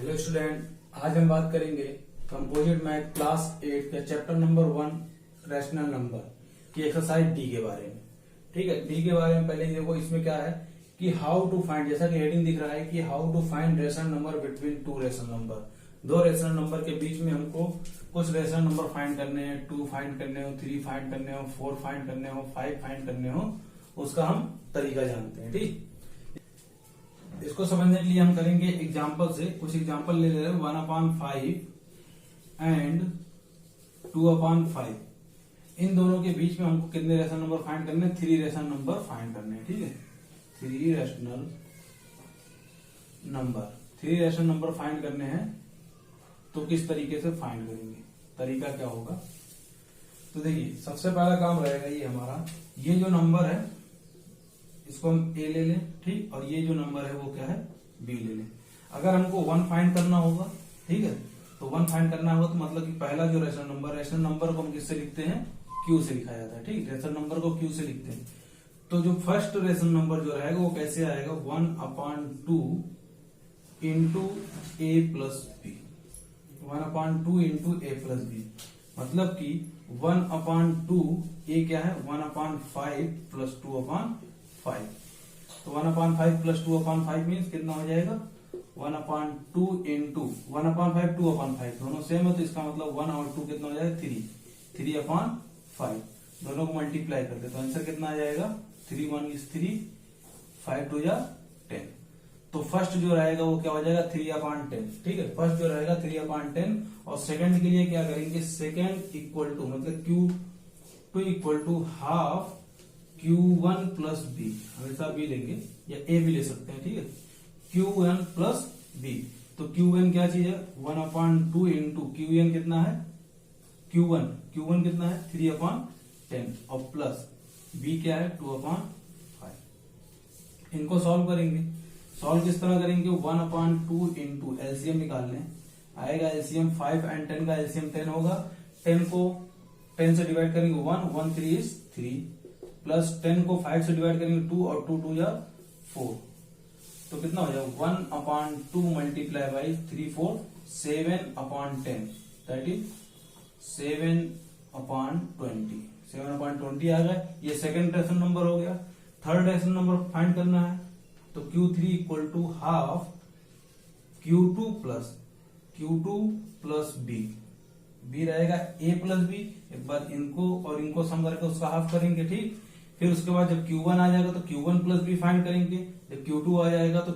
Hello student, आज हम बात करेंगे कंपोजिट मैथ क्लास 8 के चैप्टर नंबर 1 रैशनल नंबर की एक्सरसाइज डी के बारे में। ठीक है, डी के बारे में पहले ही देखो इसमें क्या है कि हाउ टू फाइंड, जैसा कि हेडिंग दिख रहा है कि how to find rational number between two rational number. दो रेशनल नंबर के बीच में हमको कुछ रेशनल नंबर फाइंड करने हैं, 2 फाइंड करने हो, 3 फाइंड करने हो, 4 फाइंड करने हो, 5 फाइंड करने हो, उसका हम तरीका जानते हैं। ठीक, इसको समझने के लिए हम करेंगे एग्जाम्पल से। कुछ एग्जाम्पल ले रहे हैं 1/5 एंड 2/5। इन दोनों के बीच में हमको कितने रेशनल नंबर फाइंड करने हैं? 3 रेशनल नंबर फाइंड करने हैं। ठीक है, 3 रेशनल नंबर फाइंड करने हैं। तो किस तरीके से फाइंड करेंगे, तरीका क्या होगा? तो देखिए, सबसे पहला काम रहेगा ये हमारा, ये जो नंबर है इसको हम ए ले लें। ठीक, और ये जो नंबर है वो क्या है? बी ले लें। अगर हमको 1 फाइंड करना होगा, ठीक है, तो 1 फाइंड करना होगा तो मतलब कि पहला जो रेशनल नंबर को हम किससे लिखते हैं? क्यू से लिखा जाता है। ठीक, रेशनल नंबर को क्यू से लिखते हैं। तो जो फर्स्ट रेशनल नंबर जो रहेगा वो कैसे आएगा? 1/2 इंटू ए प्लस बी। 1/2 इंटू ए प्लस बी मतलब कि 1/2 ए क्या है? 1/5 प्लस 2/5। तो 1/5 प्लस 2/5 मीन्स कितना हो जाएगा? 1/2 इंटू 1/5 2/5 दोनों सेम है, तो इसका मतलब 1 और 2 कितना हो जाएगा? 3/5। दोनों को मल्टीप्लाई करते तो आंसर कितना आ जाएगा? 3 1 is 3, 5 2 या 10। तो फर्स्ट जो रहेगा वो क्या हो जाएगा? 3/10। ठीक है, फर्स्ट जो रहेगा 3/10। और सेकंड के लिए क्या करेंगे? सेकंड इक्वल टू मतलब Q2 equal to half Q1 plus B. हमेशा बी लेंगे या ए भी ले सकते हैं। ठीक है, Q1 प्लस बी। तो Q1 क्या चीज है? 1/2 इंटू Qn कितना है? Q1 कितना है? 3/10 और प्लस बी क्या है? 2/5। इनको सॉल्व करेंगे। सॉल्व किस तरह करेंगे? 1/2 इंटू एलसीएम निकाल लें। आएगा एलसीएम 5 एंड 10 का एलसीएम 10 होगा। 10 को 10 से डिवाइड करेंगे 1 3 is 3 प्लस 10 को 5 से डिवाइड करेंगे 2 और 2 2 या 4। तो कितना हो जाएगा? 1/2 मल्टीप्लाई बाई 3 4 7/10 दैट इज 7/20। 7/20 आ गया। ये सेकंड रेशनल नंबर हो गया। थर्ड रेशनल नंबर फाइंड करना है तो Q3 equal to half Q2 plus B रहेगा A प्लस बी। एक बार इनको और इनको सम करके उसका हाफ करेंगे। ठीक, फिर उसके बाद जब Q1 आ जाएगा तो Q1 प्लस बी फाइंड करेंगे। जब Q2 आ जाएगा तो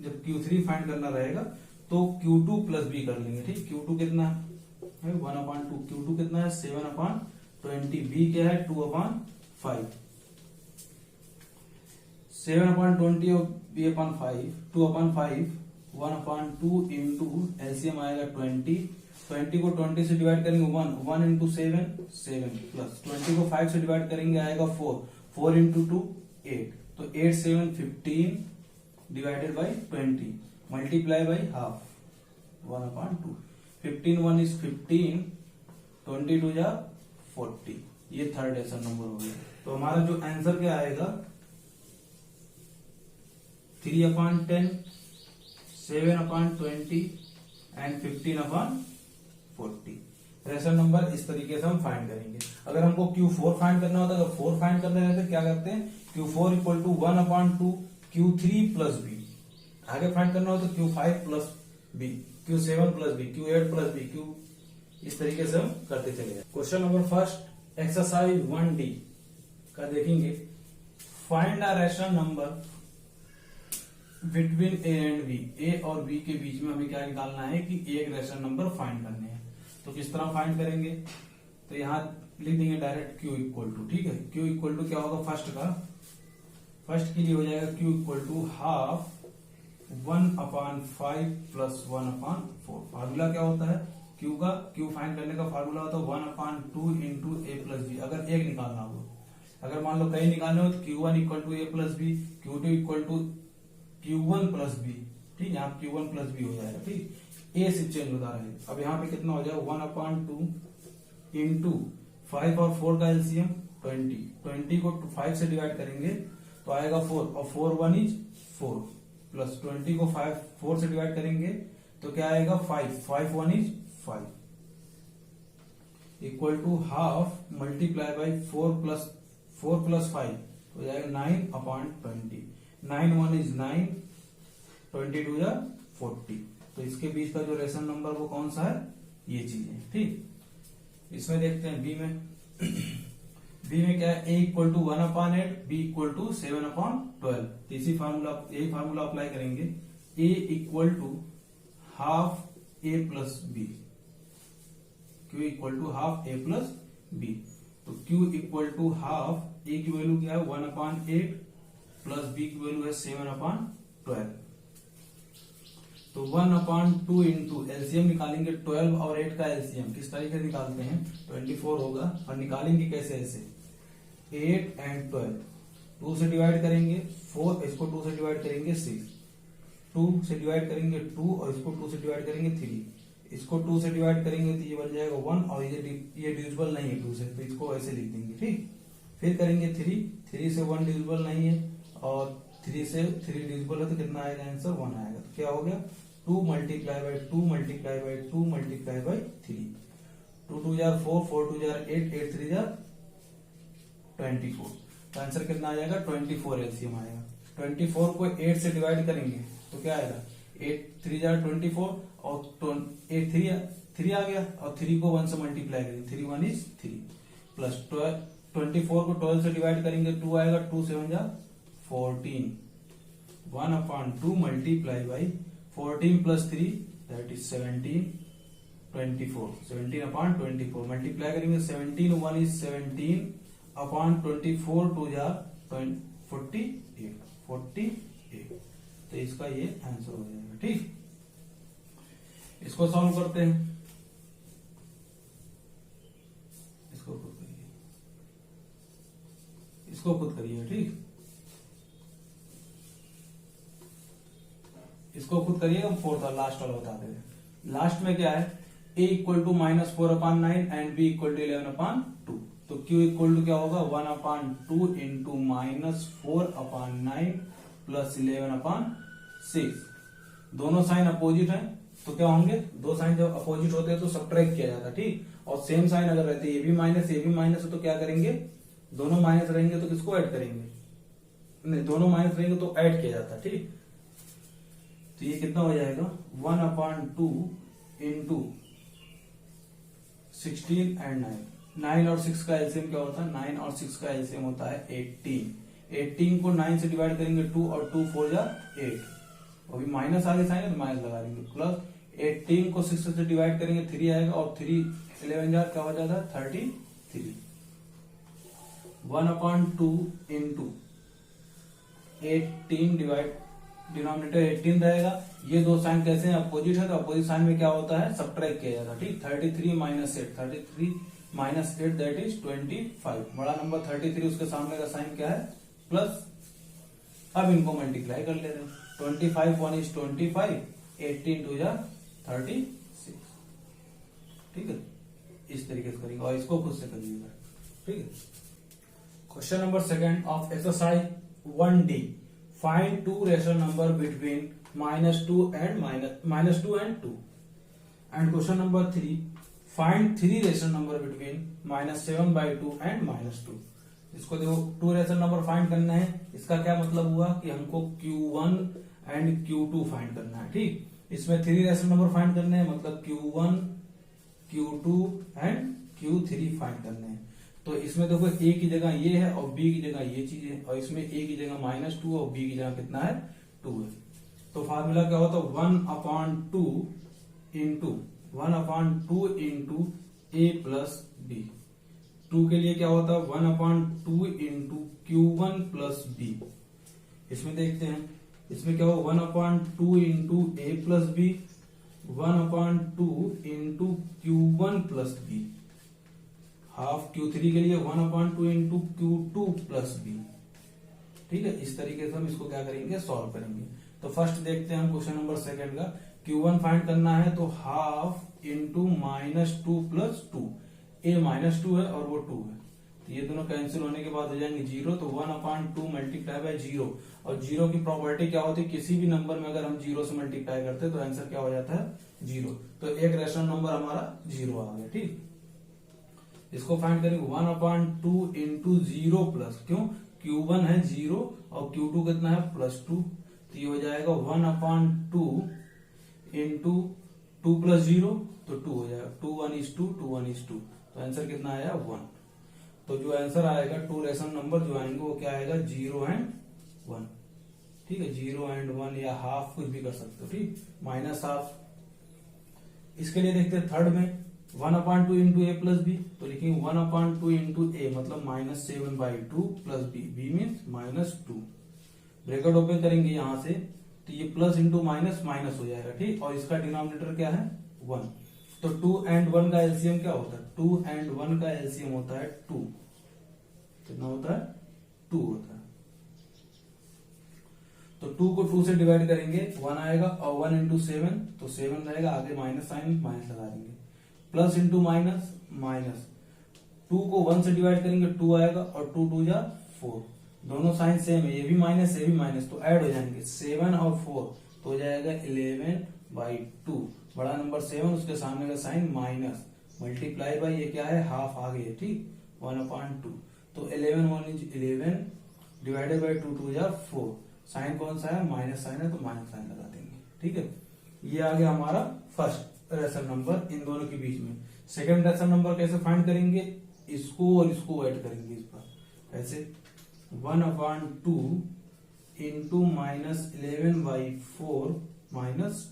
जब Q3 फाइंड करना रहेगा तो Q2 प्लस बी कर लेंगे। ठीक, Q2 कितना है? 1/2। Q2 कितना है? 7/20। बी क्या है? 2/5। 7/20 और b/5 2/5 1/2 इंटू एलसीएम आएगा 20। 20 को 20 से डिवाइड करेंगे 1 इंटू 7 प्लस 20 को 5 से डिवाइड करेंगे आएगा 4 इंटू 2 8। तो 8 7 15 divided by 20 multiply by half 1/2। 15 1 is 15, 22 या 40। ये थर्ड रेशनल नंबर हो गया। तो हमारा जो आंसर क्या आएगा? 3/10, 7/20 एंड 15/40 रेशनल नंबर इस तरीके से हम फाइंड करेंगे। अगर हमको Q4 फाइंड करना होता है, अगर 4 फाइंड करने रहते क्या करते हैं? Q4 equal to 1/2 Q3 plus B. आगे फाइंड करना हो तो Q5 plus B, Q7 plus B, Q8 plus B, इस तरीके से हम करते चले जाए। Question number first exercise 1D का देखेंगे। Find a rational number between A and B. A और बी के बीच में हमें क्या निकालना है कि एक रेशनल नंबर फाइंड करने हैं। तो किस तरह फाइंड करेंगे? तो यहां लिख देंगे डायरेक्ट Q इक्वल टू। ठीक है, Q इक्वल टू क्या होगा? फर्स्ट के लिए हो जाएगा Q equal to half 1/5 plus 1/4। Formula क्या होता है Q फाइंड करने का फार्मूला होता है 1/2 इंटू ए प्लस बी। अगर एक निकालना हो, अगर मान लो कई निकालने हो तो Q1 equal to A plus B, Q2 equal to Q1 plus B. ठीक, यहाँ Q1 प्लस बी हो जाएगा। ठीक, ए से चेंज होता है। अब यहाँ पे कितना हो जाएगा? 1/2 इंटू 5 और 4 का एलसीएम 20 को 5 से डिवाइड करेंगे तो आएगा 4 और 4 1 is 4 प्लस 20 को 4 से डिवाइड करेंगे तो क्या आएगा 5, 5 1 is 5 equal to half multiply by 4 plus 5 तो जाएगा 9/20, 9 1 इज 9, 22 या 40। तो इसके बीच का जो रेशन नंबर वो कौन सा है, ये चीज है। ठीक, इसमें देखते हैं बी में। बी में क्या है, a equal to 1/8, b equal to 7/12। इसी फार्मूला, यही फार्मूला अप्लाई करेंगे। a equal to half a plus B, q equal to half a plus B. तो q equal to half, a की वैल्यू क्या है 1/8 प्लस b की value है 7/12। तो 1/2 इंटू एलसीएम निकालेंगे, 12 और 8 का एलसीएम किस तरीके से निकालते हैं, 24 होगा। और निकालेंगे कैसे, ऐसे 8 एंड 12, 2 से डिवाइड करेंगे 4, इसको 2 से डिवाइड करेंगे 6, 2 से डिवाइड करेंगे 2 और इसको 2 से डिवाइड करेंगे 3, इसको 2 से डिवाइड करेंगे तो ये बन जाएगा 1 और ये डिविजिबल नहीं है 2 से, तो इसको ऐसे लिख देंगे। ठीक, फिर करेंगे 3 से 1 डिविजिबल नहीं है और 3 से 3 डिविजिबल है, तो कितना आएगा आंसर 1 आएगा। तो क्या हो गया 2 multiply by 2 multiply by 2 multiply by 3, 2 2 jar 4, 4 2 jar 8, 8 3 jar 24। तो आंसर कितना आ जाएगा 24 एलसीएम आएगा। 24 को 8 से डिवाइड करेंगे तो क्या आएगा 8 3 जार 24 और 8 3 आ गया और 3 को 1 से मल्टीप्लाई करेंगे, 3 1 इज 3 प्लस 24 को 12 से डिवाइड करेंगे 2 आएगा, 2 7 jar 14, 1/2 multiply by 14 plus 3 that is 17, 24, 17/24 multiply करेंगे 17 1 इज 17/24 2 जार 48। तो इसका ये आंसर हो जाएगा। ठीक, इसको सॉल्व करते हैं। इसको खुद करिए। ठीक, इसको खुद करिए, हम फोर्थ और लास्ट वाला बताते हैं। लास्ट में क्या है, a equal to -4/9 and b equal to 11/2। तो q इक्वल टू क्या होगा 1/2 इंटू -4/9 प्लस 11/6। दोनों साइन अपोजिट हैं तो क्या होंगे, दो साइन जब अपोजिट होते हैं तो सब्ट्रैक्ट किया जाता है। ठीक, और सेम साइन अगर रहते हैं ये भी माइनस है तो क्या करेंगे, दोनों माइनस रहेंगे तो किसको ऐड करेंगे, नहीं दोनों माइनस रहेंगे तो ऐड किया जाता है। ठीक, तो ये कितना हो जाएगा 1/2 इंटू 16 एंड 9 और 6 का एलसीएम क्या होता है, 9 और 6 का एलसीएम होता है 18 को 9 से डिवाइड करेंगे 2 और 2 4 जा 8, अभी माइनस आगे साइन है तो माइनस लगा देंगे, प्लस 18 को 6 से डिवाइड करेंगे 3 आएगा और 3 11 जार क्या हो जाता है 33। 1/2 इंटू 18 डिवाइड, डिनोमिनेटर 18 रहेगा। ये दो साइन कैसे हैं, अपोजिट है तो अपोजिट साइन में क्या होता है सब्ट्रैक्ट किया जाता है। ठीक, 33 माइनस 8 दैट इज 25। बड़ा नंबर 33 उसके सामने का साइन क्या है प्लस। अब इनको मल्टीप्लाई कर लेते हैं, 25 1 इज 25, 18 2 जा 36। ठीक है, इस तरीके से करेंगे और इसको खुद से करिएगा। ठीक है, question number 2 of exercise 1D, find 2 rational number between -2 and -2 and question number 3, find 3 rational number between -7/2 and -2। इसको देखो 2 रेशनल नंबर फाइंड करना है, इसका क्या मतलब हुआ कि हमको Q1 एंड Q2 फाइंड करना है। ठीक, इसमें 3 रेशनल नंबर फाइंड करने हैं, मतलब Q1 Q2 and Q3 find करने हैं। तो इसमें देखो a की जगह ये है और b की जगह ये चीज है, और इसमें a की जगह -2 और b की जगह कितना है 2 है। तो फार्मूला क्या होता है 1/2 इंटू a प्लस b। 2 के लिए क्या होता है 1/2 इंटू Q1 प्लस b। इसमें देखते हैं, इसमें क्या हो 1/2 into a plus b, 1/2 into Q1 plus b, half Q3 के लिए 1/2 इंटू Q2 प्लस b। ठीक है, इस तरीके से हम इसको क्या करेंगे सॉल्व करेंगे। तो फर्स्ट देखते हैं हम क्वेश्चन नंबर 2 का। Q1 फाइंड करना है तो हाफ इंटू -2 प्लस 2, a -2 है और वो 2 है, तो ये दोनों कैंसिल होने के बाद हो जाएंगे 0, तो 1/2 मल्टीप्लाई बाय 0। और 0 की प्रॉपर्टी क्या होती है, किसी भी नंबर में अगर हम 0 से मल्टीप्लाई करते हैं तो आंसर क्या हो जाता है 0। तो एक रेशनल नंबर हमारा 0 आ गया। ठीक, इसको फाइंड करेंगे 1/2 इंटू 0 प्लस, क्यों, Q1 है 0 और Q2 कितना है +2, तो ये हो जाएगा 1/2 इंटू 2 + 0 तो 2 हो जाएगा, 2 1 is 2, 2 1 is 2, तो आंसर कितना आया 1। तो जो आंसर आएगा 2 रेशनल नंबर जो आएंगे वो क्या आएगा 0 and 1। ठीक है, 0 and 1 या हाफ कुछ भी कर सकते हो। ठीक, -हाफ। इसके लिए देखते हैं थर्ड में 1/2 इंटू ए प्लस बी, तो लिखेंगे 1/2 इंटू ए मतलब -7/2 plus B, B means -2। Bracket open करेंगे यहां से तो ये प्लस इंटू माइनस माइनस हो जाएगा। ठीक, और इसका डिनोमिनेटर क्या है 1, तो 2 and 1 का एलसीएम क्या होता है, 2 and 1 का एलसीएम होता है 2, कितना होता है 2 होता है। तो 2 को 2 से डिवाइड करेंगे 1 आएगा, और 1 इंटू 7 तो 7 रहेगा, आगे माइनस साइन माइनस लगा देंगे, प्लस इंटू माइनस माइनस, 2 को 1 से डिवाइड करेंगे 2 आएगा, और 2 2 जा 4, दोनों साइन सेम है, ये भी माइनस ये भी माइनस, तो ऐड हो जाएंगे 7 और 4 तो हो जाएगा 11/2। बड़ा नंबर 7 उसके सामने का साइन माइनस, मल्टीप्लाई बाई ये क्या है हाफ आ गई। ठीक, 1/2 तो 11 1 इज 11 डिवाइडेड बाई 2 2 जा 4, साइन कौन सा है माइनस साइन है तो माइनस साइन लगा देंगे। ठीक है, ये आ गया हमारा फर्स्ट रेशनल नंबर इन दोनों के बीच में। सेकंड रेशनल नंबर कैसे फाइंड करेंगे, इसको और इसको ऐड करेंगे इस पर, ऐसे 1/2 इंटू -11/4 माइनस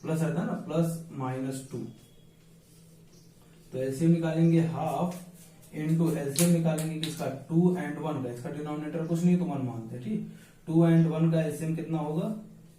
प्लस आता है ना, +-2, तो एलसीएम निकालेंगे हाफ इंटू एलसीएम निकालेंगे किसका 2 and 1 का, इसका डिनोमिनेटर कुछ नहीं तो 1 मानते हैं। ठीक, 2 and 1 का एलसीएम कितना होगा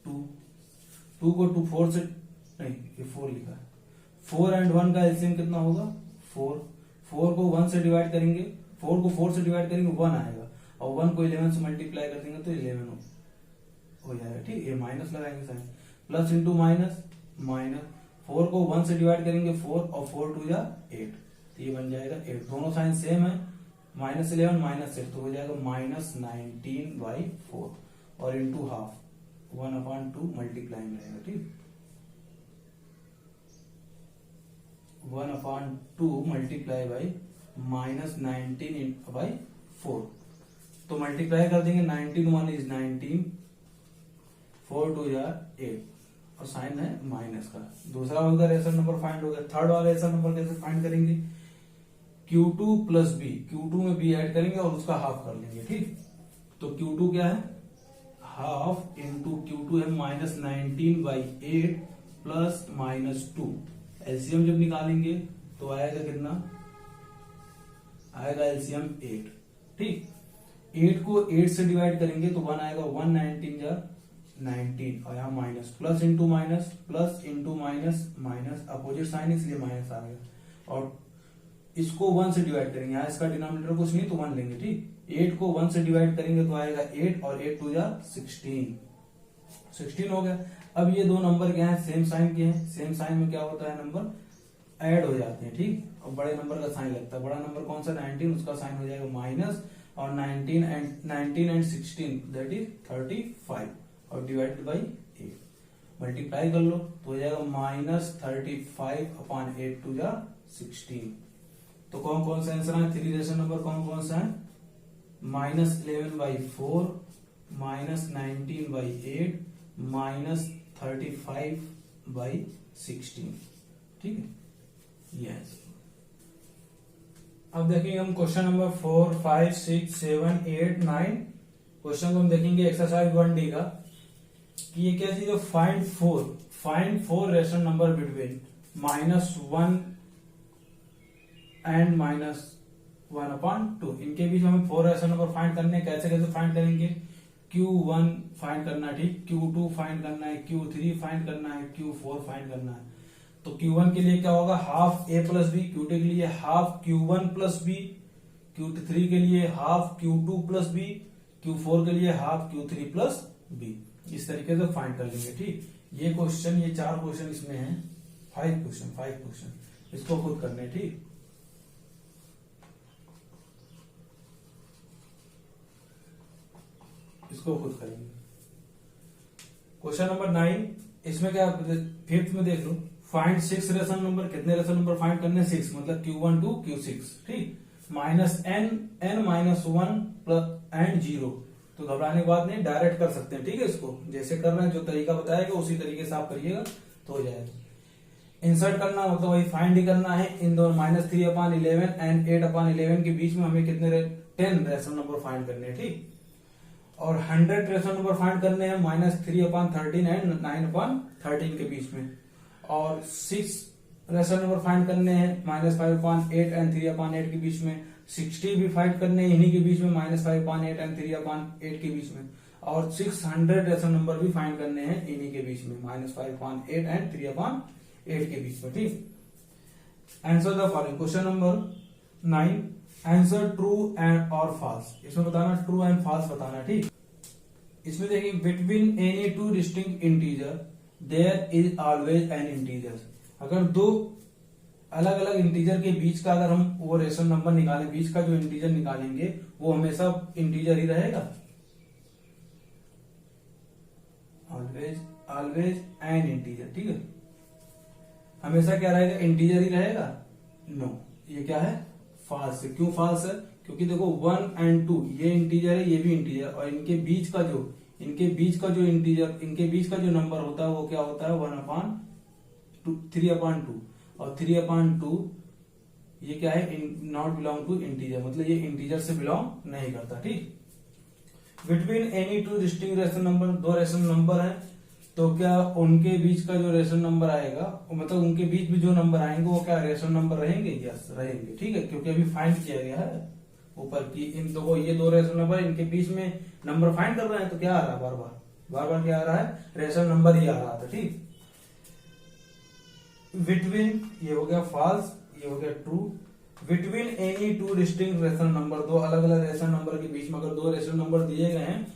2, 2 को 2 4 से नहीं ये 4 लिखा है, 4 and 1 का एलसीएम कितना होगा 4, 4 को 1 से डिवाइड करेंगे, 4 को 4 से डिवाइड करेंगे 1 आएगा, और 1 को 11 से मल्टीप्लाई कर देंगे तो 11 हो जाएगा। ठीक, ये माइनस लगाएंगे sign, plus into minus minus, 4 को 1 से डिवाइड करेंगे 4, और 4 2 जा 8 तो ये बन जाएगा 8, दोनों साइन सेम है, -11 -8 तो हो जाएगा -19/4, और इंटू हाफ 1/2 मल्टीप्लाई में रहेगा। ठीक, 1/2 मल्टीप्लाई बाई -19/4, तो मल्टीप्लाई कर देंगे 19 1 इज 19, 4 2 जा 8, और साइन है माइनस का। दूसरा वाला रेशनल नंबर फाइंड हो गया। थर्ड वाला रेशनल नंबर कैसे फाइंड करेंगे, Q2 प्लस बी, Q2 में बी ऐड करेंगे और उसका हाफ कर लेंगे। ठीक, तो Q2 क्या है हाफ इंटू Q2 है -19/8 प्लस -2, एलसीएम जब निकालेंगे तो आएगा कितना, आएगा एलसीएम 8। ठीक, 8 को 8 से डिवाइड करेंगे तो 1 आएगा, 1 19 जा 19, और यहाँ minus, plus into minus minus, opposite sign इसलिए माइनस आ गया, और इसको 1 से डिवाइड करेंगे, यहाँ इसका डिनोमिनेटर कुछ नहीं तो 1 लेंगे। ठीक, 8 को 1 से डिवाइड करेंगे तो आएगा 8, और 8 2 जा 16 हो गया। अब ये दो नंबर क्या है सेम साइन के हैं, सेम साइन में क्या होता है नंबर ऐड हो जाते हैं। ठीक, और बड़े नंबर का साइन लगता है, बड़ा नंबर कौन सा 19, उसका साइन हो जाएगा माइनस, और 19 and 16 दैट इज 35, और डिवाइडेड बाई 8 मल्टीप्लाई कर लो तो हो जाएगा -35/8 2 जा 16। तो कौन कौन सा आंसर है, 3 रेशनल नंबर कौन कौन सा है, -11/4 -19/8 -35/16। ठीक है, ये आंसर। अब देखेंगे हम क्वेश्चन नंबर 4 5 6 7 8 9 क्वेश्चन को हम देखेंगे एक्सरसाइज 1D का, कि ये क्या चीज है, find 4 rational number between -1 and -1/2, इनके बीच हमें 4 रेशनल नंबर फाइंड करने हैं। कैसे कैसे फाइंड करेंगे, Q1 फाइंड करना है, ठीक, Q2 फाइंड करना है, Q3 फाइंड करना है, Q4 फाइंड करना है। तो Q1 के लिए क्या होगा half A plus B, Q2 के लिए half Q1 plus B, Q3 के लिए half Q2 plus B, Q4 के लिए हाफ Q3 प्लस बी। इस तरीके से फाइंड कर लेंगे। ठीक, ये क्वेश्चन, ये 4 क्वेश्चन इसमें हैं, 5 क्वेश्चन इसको खुद करने। ठीक, इसको खुद करेंगे। क्वेश्चन नंबर 9, इसमें क्या, फिफ्थ में देख लो, फाइंड 6 रेशनल नंबर। कितने रेशनल नंबर फाइंड करने? 6, मतलब Q1 to Q6, ठीक। Minus n minus 1 plus and 0। तो घबराने की बात नहीं, डायरेक्ट कर सकते हैं, ठीक है। इसको जैसे कर रहे हैं, जो तरीका बताएगा उसी तरीके से आप करिएगा तो हो जाएगा। इंसर्ट करना मतलब वही फाइंड ही करना है। इन दोनों -3/11 एंड 8/11 के बीच में हमें कितने 10 रेशनल नंबर फाइंड करने हैं, ठीक। और 100 रेशनल नंबर फाइंड करने हैं -3/13 एंड 9/13 के बीच में। और 6 रेशनल नंबर फाइंड करने हैं -5/8 एंड 3/8 के बीच में। 60 भी फाइंड करने हैं इन्हीं के बीच में, -5/8 एंड 3/8 के बीच में। और 600 रेशनल नंबर भी फाइंड करने हैं इन्हीं के बीच में, -5/8 एंड 3/8 के बीच में, ठीक। Answer the following. Question number 9, answer true and और फॉल्स। इसमें बताना ट्रू एंड फॉल्स बताना, ठीक। इसमें देखिए, between any two distinct integer there is always an integer. अगर दो अलग अलग इंटीजर के बीच का अगर हम वो रेशनल नंबर निकालें, बीच का जो इंटीजर निकालेंगे वो हमेशा इंटीजर ही रहेगा। ऑलवेज एन इंटीजर, ठीक है। हमेशा क्या रहेगा? इंटीजर ही रहेगा। नो, ये क्या है? फॉल्स है। क्यों फॉल्स है? क्योंकि देखो 1 एंड 2 ये इंटीजर है, ये भी इंटीजर, और इनके बीच का जो इंटीजर, इनके बीच का जो नंबर होता है वो क्या होता है? 3/2। और 3/2 ये क्या है? नॉट बिलोंग टू इंटीजर, मतलब ये इंटीजर से बिलोंग नहीं करता, ठीक। Between any two distinct rational number, दो रेशनल नंबर है, तो क्या उनके बीच का जो रेशनल नंबर आएगा, मतलब उनके बीच में जो नंबर आएंगे वो क्या रेशनल नंबर रहेंगे? यस, रहेंगे, ठीक है। क्योंकि अभी फाइंड किया गया है ऊपर की इन दो, ये दो रेशनल नंबर, इनके बीच में नंबर फाइंड कर रहे हैं, तो क्या आ रहा है? बार बार क्या आ रहा है? रेशनल नंबर ही आ रहा था, ठीक। बिटवीन, ये हो गया फॉल्स, ये हो गया true. Between any two distinct rational number, दो अलग अलग रेशनल नंबर के बीच में अगर दो रेशनल नंबर दिए गए हैं,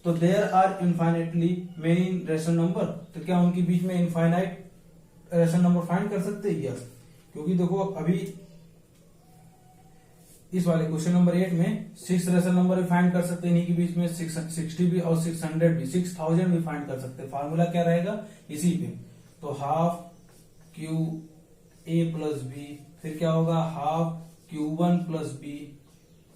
तो there are infinitely many rational number, तो क्या उनके बीच में इनफाइनाइट रेशनल नंबर फाइंड कर सकते हैं? यस। क्योंकि देखो अभी इस वाले क्वेश्चन नंबर 8 में 6 रेशनल नंबर भी फाइंड कर सकते हैं इन्हीं के बीच में, 60 भी और 600 भी, 6000 भी फाइंड कर सकते हैं। फार्मूला क्या रहेगा इसी पे? तो हाफ QA प्लस बी, फिर क्या होगा? हाफ Q1 प्लस बी,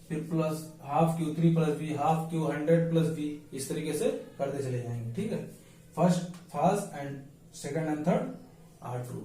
फिर plus half Q3 plus B, half Q100 plus B, इस तरीके से करते चले जाएंगे, ठीक है। First false and second and third are true.